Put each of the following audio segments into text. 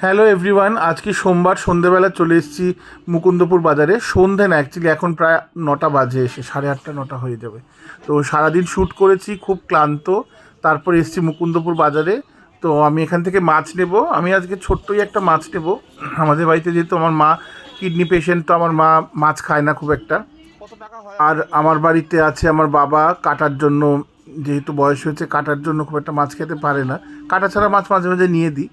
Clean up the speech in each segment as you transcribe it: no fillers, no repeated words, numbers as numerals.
Hello everyone, আজকে সোমবার সন্ধেবেলা চলে এসেছি মুকুন্দপুর বাজারে। সন্ধে না, অ্যাকচুয়ালি এখন প্রায় 9টা বাজে, এসে 8:30 9টা হয়ে যাবে। তো সারাদিন শ্যুট করেছি, খুব ক্লান্ত। তারপর এসেছি মুকুন্দপুর বাজারে। তো আমি এখান থেকে মাছ নেব। আমি আজকে ছোট্টই একটা মাছ নেব। আমাদের বাড়িতে যেহেতু আমার মা কিডনি পেশেন্ট, তো আমার মা মাছ খায় না খুব একটা। আর আমার বাড়িতে আছে আমার বাবা, কাটার জন্য, যেহেতু বয়স হয়েছে কাটার জন্য খুব একটা মাছ খেতে পারে না। কাটা ছাড়া মাছ মাঝে মাঝে নিয়ে দিই।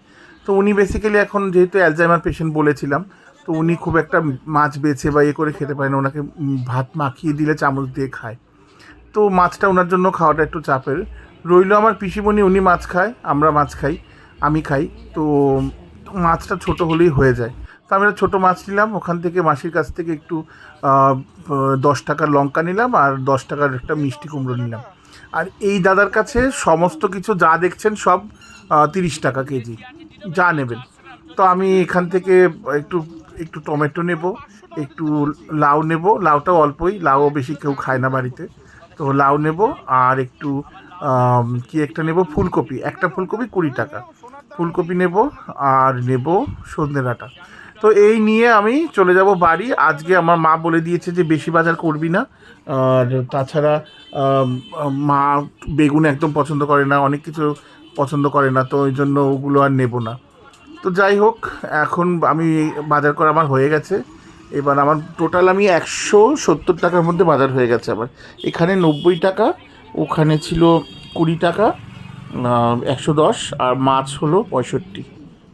তো উনি বেসিক্যালি এখন যেহেতু অ্যালজাইমার পেশেন্ট বলেছিলাম, তো উনি খুব একটা মাছ বেছে বা করে খেতে পারে না। ওনাকে ভাত মাখিয়ে দিলে চামচ দিয়ে খায়। তো মাছটা ওনার জন্য খাওয়াটা একটু চাপের। রইল আমার পিসিমণি, উনি মাছ খায়, আমরা মাছ খাই, আমি খাই। তো মাছটা ছোট হলেই হয়ে যায়। তো আমি একটা ছোটো মাছ নিলাম ওখান থেকে, মাসির কাছ থেকে একটু 10 টাকার লঙ্কা নিলাম আর 10 টাকার একটা মিষ্টি কুমড়ো নিলাম। আর এই দাদার কাছে সমস্ত কিছু যা দেখছেন সব 30 টাকা কেজি, যা নেবেন। তো আমি এখান থেকে একটু একটু টমেটো নেব, একটু লাউ নেব। লাউটাও অল্পই, লাউও বেশি কেউ খায় না বাড়িতে। তো লাউ নেব আর একটু কি একটা নেব, ফুলকপি। একটা ফুলকপি 20 টাকা, ফুলকপি নেব। আর নেব সজনে ডাঁটা। তো এই নিয়ে আমি চলে যাব বাড়ি। আজকে আমার মা বলে দিয়েছে যে বেশি বাজার করবি না। আর তাছাড়া আম, মা বেগুন একদম পছন্দ করে না, অনেক কিছু পছন্দ করে না, তো ওই জন্য ওগুলো আর নেব না। তো যাই হোক, এখন আমি বাজার করা আমার হয়ে গেছে। এবার আমার টোটাল আমি 170 টাকার মধ্যে বাজার হয়ে গেছে আমার। এখানে 90 টাকা, ওখানে ছিল 20 টাকা, 110, আর মাছ হলো 65।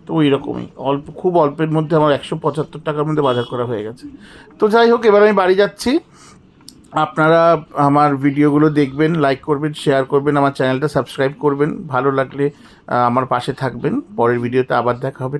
তো ওই রকমই অল্প, খুব অল্পের মধ্যে আমার 175 টাকার মধ্যে বাজার করা হয়ে গেছে। তো যাই হোক, এবার আমি বাড়ি যাচ্ছি। আপনারা আমার ভিডিওগুলো দেখবেন, লাইক করবেন, শেয়ার করবেন, আমার চ্যানেলটা সাবস্ক্রাইব করবেন। ভালো লাগলে আমার পাশে থাকবেন। পরের ভিডিওতে আবার দেখা হবে।